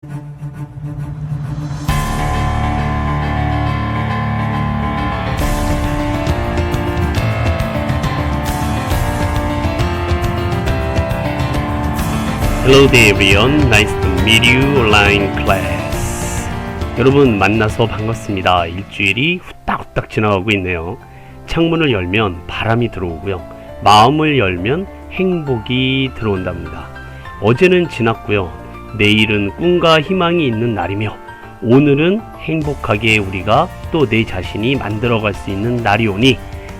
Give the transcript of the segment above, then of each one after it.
Hello there everyone, nice to meet you online class. 여러분 만나서 반갑습니다. 일주일이 후딱후딱 지나가고 있네요. 창문을 열면 바람이 들어오고요. 마음을 열면 행복이 들어온답니다. 어제는 지났고요. 내일은 꿈과 희망이 있는 날이며 오늘은 행복하게 우리가 또 내 자신이 만들어갈 수 있는 날이 오니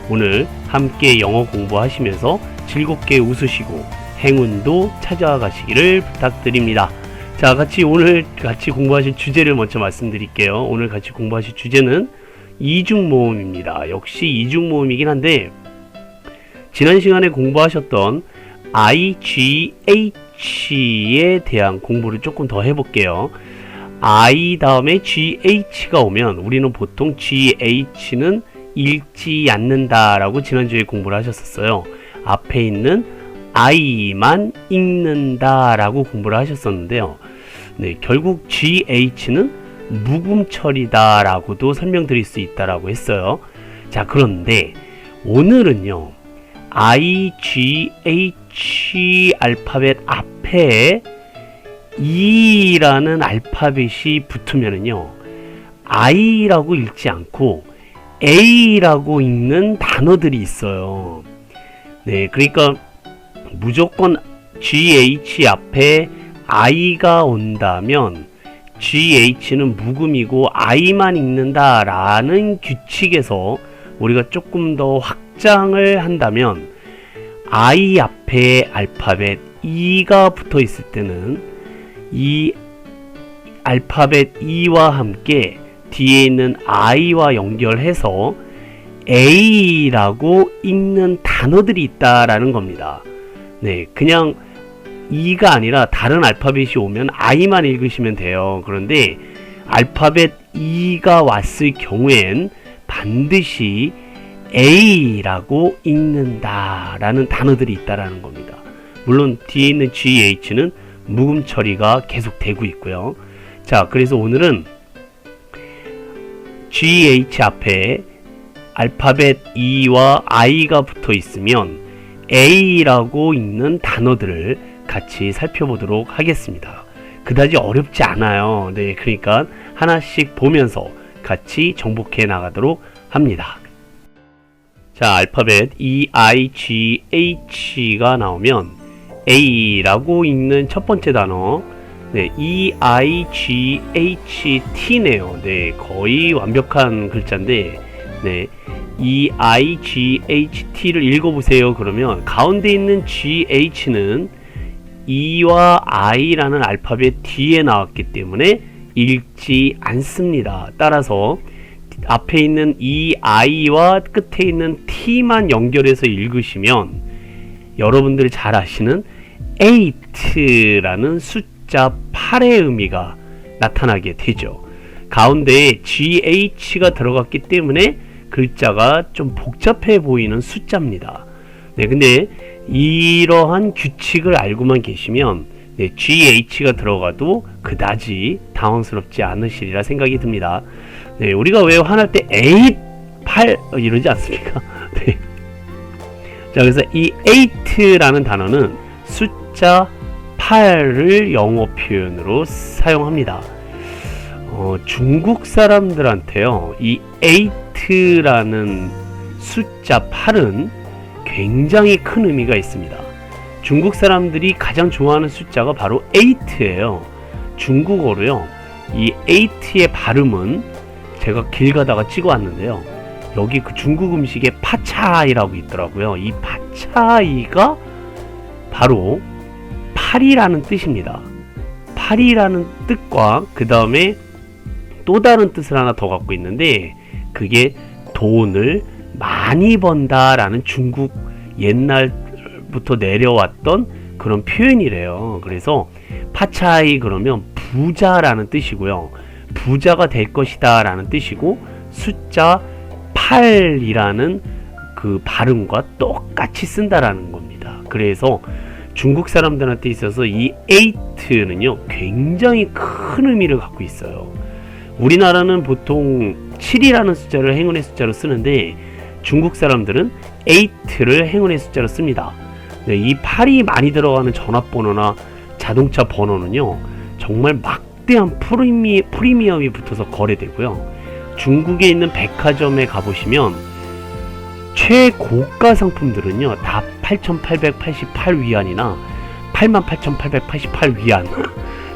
오늘 함께 영어 공부하시면서 즐겁게 웃으시고 행운도 찾아가시기를 부탁드립니다. 자, 오늘 같이 공부하실 주제를 먼저 말씀드릴게요. 오늘 같이 공부하실 주제는 이중모음입니다. 역시 이중모음이긴 한데 지난 시간에 공부하셨던 IGH에 대한 공부를 조금 더 해볼게요. I 다음에 GH가 오면 우리는 보통 GH는 읽지 않는다 라고 지난주에 공부를 하셨었어요. 앞에 있는 I만 읽는다 라고 공부를 하셨었는데요. 네, 결국 GH는 묵음처리다 라고도 설명드릴 수 있다라고 했어요. 자, 그런데 오늘은요, IGH 알파벳 앞에 E라는 알파벳이 붙으면은요, I라고 읽지 않고 A라고 읽는 단어들이 있어요. 네, 그러니까 무조건 GH 앞에 I가 온다면 GH는 묵음이고 I만 읽는다 라는 규칙에서 우리가 조금 더 확장을 한다면 I 앞에 알파벳 E가 붙어 있을 때는 이 알파벳 E와 함께 뒤에 있는 I와 연결해서 A라고 읽는 단어들이 있다라는 겁니다. 네, 그냥 E가 아니라 다른 알파벳이 오면 I만 읽으시면 돼요. 그런데 알파벳 E가 왔을 경우엔 반드시 A라고 읽는다라는 단어들이 있다라는 겁니다. 물론 뒤에 있는 GH는 묵음 처리가 계속 되고 있고요. 자, 그래서 오늘은 GH 앞에 알파벳 E와 I가 붙어 있으면 A라고 읽는 단어들을 같이 살펴보도록 하겠습니다. 그다지 어렵지 않아요. 네, 그러니까 하나씩 보면서 같이 정복해 나가도록 합니다. 자, 알파벳 EIGH가 나오면 A라고 읽는 첫 번째 단어, 네, EIGHT네요. 네, 거의 완벽한 글자인데, 네, EIGHT를 읽어보세요. 그러면 가운데 있는 GH는 E와 I라는 알파벳 뒤에 나왔기 때문에 읽지 않습니다. 따라서 앞에 있는 EI와 끝에 있는 T만 연결해서 읽으시면 여러분들이 잘 아시는 8라는 숫자 8의 의미가 나타나게 되죠. 가운데에 GH가 들어갔기 때문에 글자가 좀 복잡해 보이는 숫자입니다. 네, 근데 이러한 규칙을 알고만 계시면 네, GH가 들어가도 그다지 당황스럽지 않으시리라 생각이 듭니다. 네, 우리가 왜 화날 때 8 이러지 않습니까? 네. 자, 그래서 이 8라는 단어는 숫자 8을 영어 표현으로 사용합니다. 중국 사람들한테요, 이 8라는 숫자 8은 굉장히 큰 의미가 있습니다. 중국 사람들이 가장 좋아하는 숫자가 바로 8예요. 중국어로요, 이 8의 발음은 제가 길 가다가 찍어 왔는데요, 여기 그 중국 음식에 파차이라고 있더라고요. 이 파차이가 바로 8이라는 뜻입니다. 8이라는 뜻과 그 다음에 또 다른 뜻을 하나 더 갖고 있는데, 그게 돈을 많이 번다 라는 중국 옛날부터 내려왔던 그런 표현이래요. 그래서 파차이 그러면 부자라는 뜻이고요, 부자가 될 것이다 라는 뜻이고, 숫자 8이라는 그 발음과 똑같이 쓴다라는 겁니다. 그래서 중국 사람들한테 있어서 이 8는요 굉장히 큰 의미를 갖고 있어요. 우리나라는 보통 7이라는 숫자를 행운의 숫자로 쓰는데 중국 사람들은 8를 행운의 숫자로 씁니다. 네, 이 8이 많이 들어가는 전화번호나 자동차 번호는요 정말 막대한 프리미엄이 붙어서 거래되고요. 중국에 있는 백화점에 가보시면 최고가 상품들은요 다 8,888위안이나 88,888위안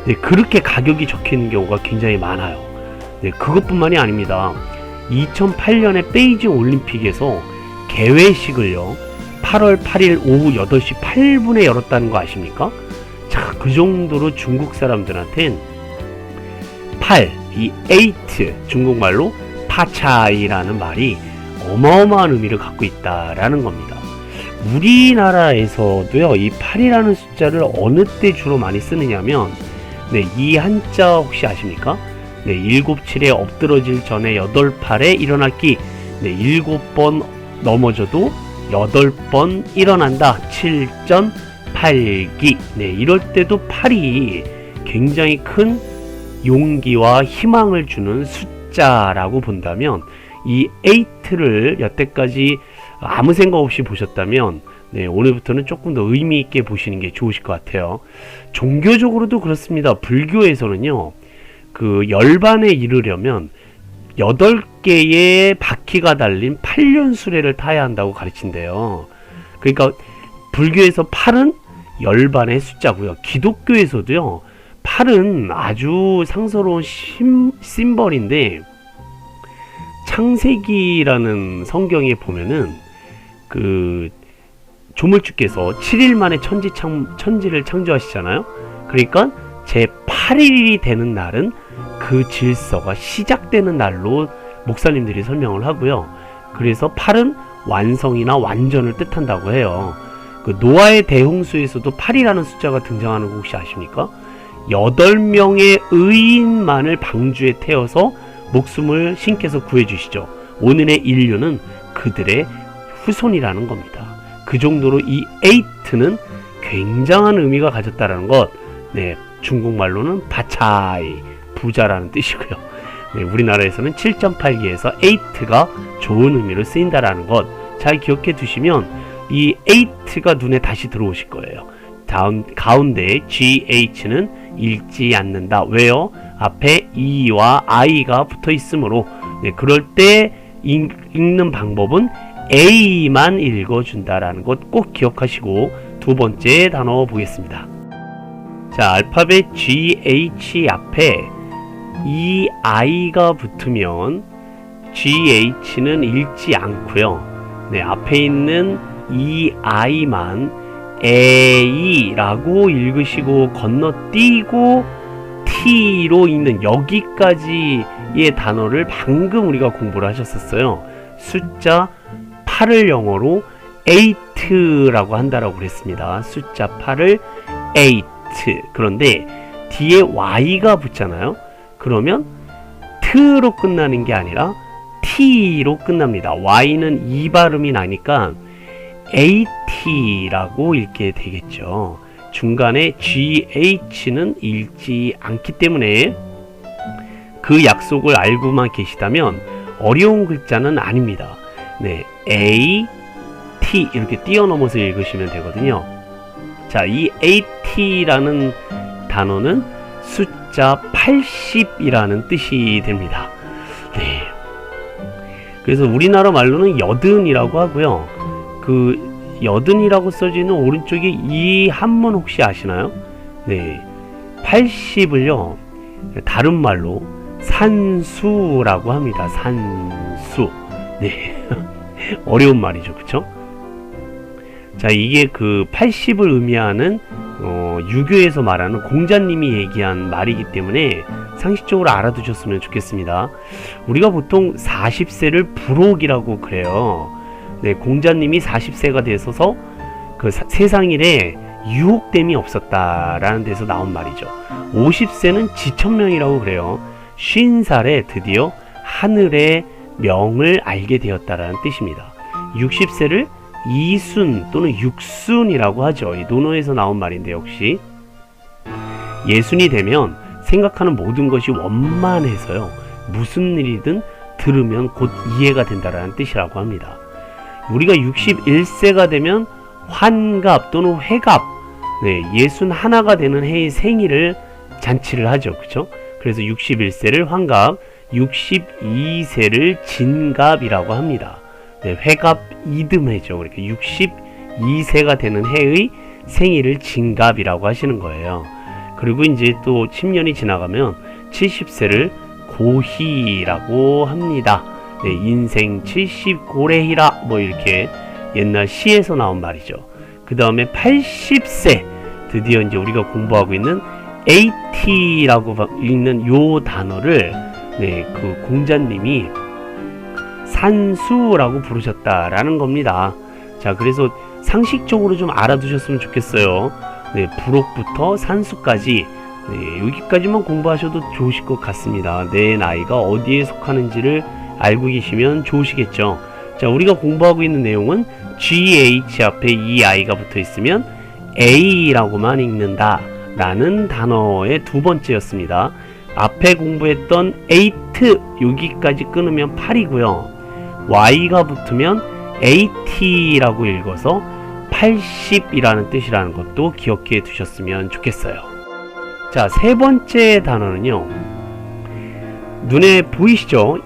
네, 그렇게 가격이 적혀있는 경우가 굉장히 많아요. 네, 그것뿐만이 아닙니다. 2008년에 베이징 올림픽에서 개회식을요 8월 8일 오후 8시 8분에 열었다는 거 아십니까? 자, 그 정도로 중국 사람들한텐 8, 이 8 중국말로 파차이라는 말이 어마어마한 의미를 갖고 있다라는 겁니다. 우리나라에서도요 이 8이라는 숫자를 어느 때 주로 많이 쓰느냐면 네, 이 한자 혹시 아십니까? 네, 7, 7에 엎드러질 전에 8, 8에 일어나기. 네, 7번 넘어져도 8번 일어난다. 7전 8기. 네, 이럴 때도 8이 굉장히 큰 용기와 희망을 주는 숫자라고 본다면 이 8를 여태까지 아무 생각 없이 보셨다면 네, 오늘부터는 조금 더 의미 있게 보시는 게 좋으실 것 같아요. 종교적으로도 그렇습니다. 불교에서는요. 그 열반에 이르려면 8개의 바퀴가 달린 8년 수레를 타야 한다고 가르친대요. 그러니까 불교에서 8은 열반의 숫자고요. 기독교에서도요. 8은 아주 상스러운 심벌인데 창세기라는 성경에 보면은 그 조물주께서 7일 만에 천지를 창조하시잖아요. 그러니까 제 8일이 되는 날은 그 질서가 시작되는 날로 목사님들이 설명을 하고요. 그래서 8은 완성이나 완전을 뜻한다고 해요. 그 노아의 대홍수에서도 8이라는 숫자가 등장하는 거 혹시 아십니까? 8명의 의인만을 방주에 태워서 목숨을 신께서 구해주시죠. 오늘의 인류는 그들의 후손이라는 겁니다. 그 정도로 이 8는 굉장한 의미가 가졌다는 것. 네, 중국말로는 바차이, 부자라는 뜻이고요. 네, 우리나라에서는 7.8기에서 8가 좋은 의미로 쓰인다라는 것 잘 기억해 두시면 이 8가 눈에 다시 들어오실 거예요. 가운데 GH는 읽지 않는다. 왜요? 앞에 E와 I가 붙어 있으므로 네, 그럴 때 읽는 방법은 A만 읽어준다라는 것 꼭 기억하시고 두 번째 단어 보겠습니다. 자, 알파벳 GH 앞에 이 I가 붙으면 GH는 읽지 않고요. 네, 앞에 있는 이 I만 A라고 읽으시고 건너뛰고 T로 읽는 여기까지의 단어를 방금 우리가 공부를 하셨었어요. 숫자 8을 영어로 8라고 한다라고 그랬습니다. 숫자 8을 8. 그런데 뒤에 Y가 붙잖아요. 그러면 T로 끝나는 게 아니라 T로 끝납니다. Y는 이 발음이 나니까 AT라고 읽게 되겠죠. 중간에 GH는 읽지 않기 때문에 그 약속을 알고만 계시다면 어려운 글자는 아닙니다. 네, A, T 이렇게 뛰어넘어서 읽으시면 되거든요. 자, 이 AT라는 단어는 숫자 80이라는 뜻이 됩니다. 네. 그래서 우리나라 말로는 여든이라고 하고요. 그 여든이라고 써지는 오른쪽에 이 한문 혹시 아시나요? 네. 80을요. 다른 말로 산수라고 합니다. 산수. 네. 어려운 말이죠. 그쵸? 자, 이게 그 80을 의미하는 유교에서 말하는 공자님이 얘기한 말이기 때문에 상식적으로 알아두셨으면 좋겠습니다. 우리가 보통 40세를 불옥이라고 그래요. 네, 공자님이 40세가 되셔서 그 세상일에 유혹됨이 없었다라는 데서 나온 말이죠. 50세는 지천명이라고 그래요. 50살에 드디어 하늘의 명을 알게 되었다라는 뜻입니다. 60세를 이순 또는 육순이라고 하죠. 이 논어에서 나온 말인데 역시 예순이 되면 생각하는 모든 것이 원만해서요. 무슨 일이든 들으면 곧 이해가 된다라는 뜻이라고 합니다. 우리가 61세가 되면 환갑 또는 회갑, 네, 61가 되는 해의 생일을 잔치를 하죠. 그쵸? 그래서 61세를 환갑, 62세를 진갑이라고 합니다. 네, 회갑 이듬해죠. 그러니까 62세가 되는 해의 생일을 진갑이라고 하시는 거예요. 그리고 이제 또 10년이 지나가면 70세를 고희라고 합니다. 네, 인생 70고래희라 뭐 이렇게 옛날 시에서 나온 말이죠. 그 다음에 80세 드디어 이제 우리가 공부하고 있는 AT라고 읽는 요 단어를 네, 그 공자님이 산수라고 부르셨다라는 겁니다. 자, 그래서 상식적으로 좀 알아두셨으면 좋겠어요. 네, 부록부터 산수까지 네, 여기까지만 공부하셔도 좋으실 것 같습니다. 내 나이가 어디에 속하는지를 알고 계시면 좋으시겠죠. 자, 우리가 공부하고 있는 내용은 GH 앞에 EI가 붙어 있으면 A라고만 읽는다 라는 단어의 두 번째였습니다. 앞에 공부했던 8 여기까지 끊으면 8이고요. Y가 붙으면 AT라고 읽어서 80이라는 뜻이라는 것도 기억해 두셨으면 좋겠어요. 자, 세 번째 단어는요. 눈에 보이시죠?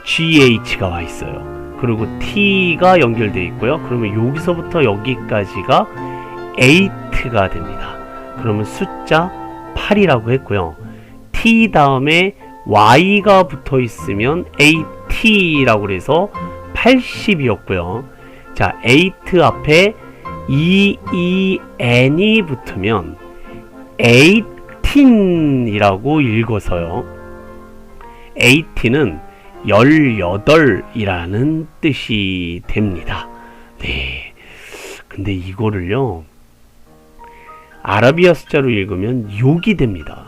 EIGH가 와 있어요. 그리고 T가 연결되어 있고요. 그러면 여기서부터 여기까지가 8가 됩니다. 그러면 숫자 8이라고 했고요. T 다음에 Y가 붙어 있으면 AT라고 해서 80이었고요. 자, 8 앞에 EEN이 붙으면 18이라고 읽어서요. 18은 18이라는 뜻이 됩니다. 네. 근데 이거를요, 아라비아 숫자로 읽으면 욕이 됩니다.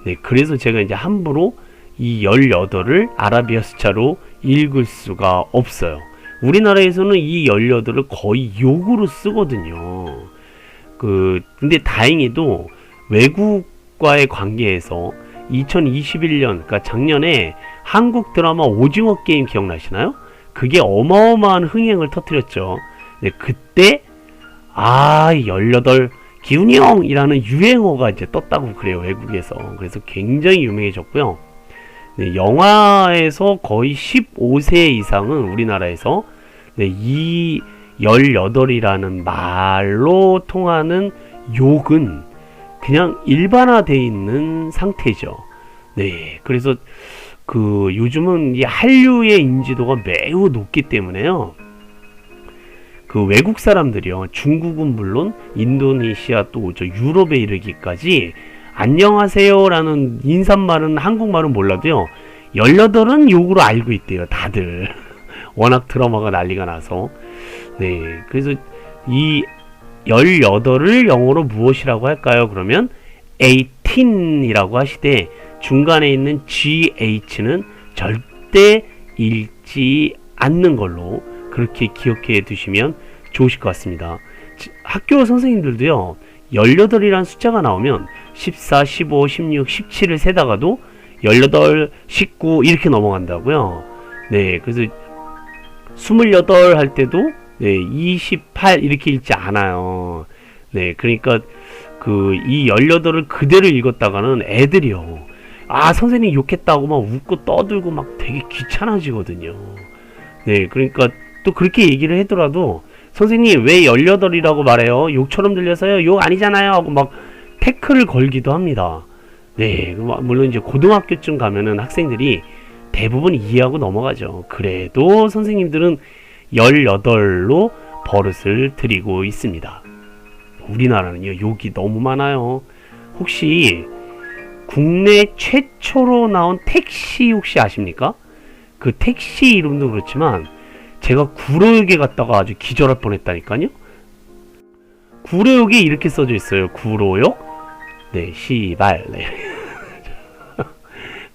네. 그래서 제가 이제 함부로 이 18을 아라비아 숫자로 읽을 수가 없어요. 우리나라에서는 이 18을 거의 욕으로 쓰거든요. 근데 다행히도 외국과의 관계에서 2021년, 그러니까 작년에 한국 드라마 오징어 게임 기억나시나요? 그게 어마어마한 흥행을 터뜨렸죠. 네, 그때 18 기훈이형이라는 유행어가 이제 떴다고 그래요, 외국에서. 그래서 굉장히 유명해졌고요. 네, 영화에서 거의 15세 이상은 우리나라에서 네, 이 18이라는 말로 통하는 욕은 그냥 일반화되어 있는 상태죠. 네, 그래서 요즘은 이 한류의 인지도가 매우 높기 때문에요. 외국 사람들이요, 중국은 물론 인도네시아 또 유럽에 이르기까지 안녕하세요라는 인사말은 한국말은 몰라도요, 18은 욕으로 알고 있대요, 다들. 워낙 드라마가 난리가 나서. 네, 그래서 이 18을 영어로 무엇이라고 할까요? 그러면 18이라고 하시되 중간에 있는 GH는 절대 읽지 않는 걸로 그렇게 기억해 두시면 좋으실 것 같습니다. 학교 선생님들도요, 18이라는 숫자가 나오면 14, 15, 16, 17을 세다가도 18, 19 이렇게 넘어간다고요. 네, 그래서 28 할 때도 네, 28 이렇게 읽지 않아요. 네, 그러니까 이 18을 그대로 읽었다가는 애들이요, 선생님 욕했다고 막 웃고 떠들고 막 되게 귀찮아지거든요. 네, 그러니까 또 그렇게 얘기를 하더라도 선생님 왜 18이라고 말해요? 욕처럼 들려서요? 욕 아니잖아요? 하고 막 태클을 걸기도 합니다. 네, 물론 이제 고등학교쯤 가면은 학생들이 대부분 이해하고 넘어가죠. 그래도 선생님들은 18로 버릇을 들이고 있습니다. 우리나라는요, 욕이 너무 많아요. 혹시 국내 최초로 나온 택시 혹시 아십니까? 그 택시 이름도 그렇지만 제가 구로역에 갔다가 아주 기절할 뻔했다니까요. 구로역에 이렇게 써져 있어요. 구로역. 네, 시발. 네.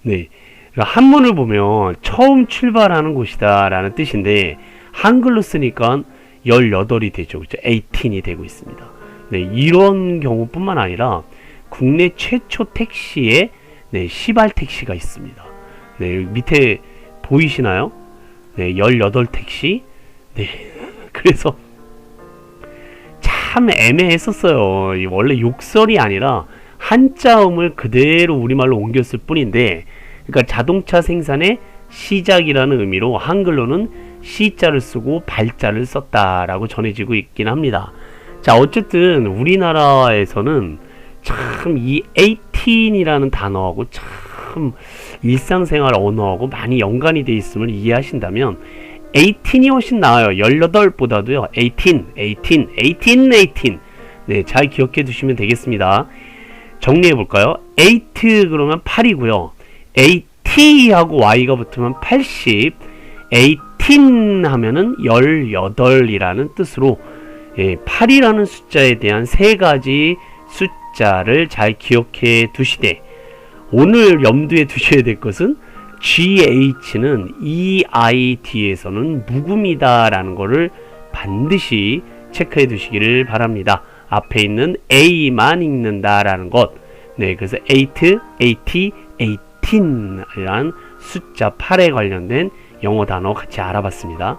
네. 한문을 보면 처음 출발하는 곳이다 라는 뜻인데, 한글로 쓰니까 18이 되죠. 그렇죠? 18이 되고 있습니다. 네, 이런 경우뿐만 아니라 국내 최초 택시에 네, 시발 택시가 있습니다. 네, 밑에 보이시나요? 네, 18 택시. 네, 그래서 참 애매했었어요. 원래 욕설이 아니라 한자음을 그대로 우리말로 옮겼을 뿐인데, 그러니까 자동차 생산의 시작이라는 의미로 한글로는 시자를 쓰고 발자를 썼다라고 전해지고 있긴 합니다. 자, 어쨌든 우리나라에서는 참 이 18이라는 단어하고 참 일상생활 언어하고 많이 연관이 되어 있음을 이해하신다면 18이 훨씬 나아요. 18보다도요. 18. 네, 잘 기억해 두시면 되겠습니다. 정리해 볼까요? 8 그러면 8이고요. AT하고 Y가 붙으면 80, 18 하면은 18이라는 뜻으로 8이라는 숫자에 대한 세 가지 숫자를 잘 기억해 두시되, 오늘 염두에 두셔야 될 것은 GH는 EI 뒤에서는 묵음이다 라는 것을 반드시 체크해 두시기를 바랍니다. 앞에 있는 A만 읽는다 라는 것. 네, 그래서 8, 80, 18이란 숫자 8에 관련된 영어 단어 같이 알아봤습니다.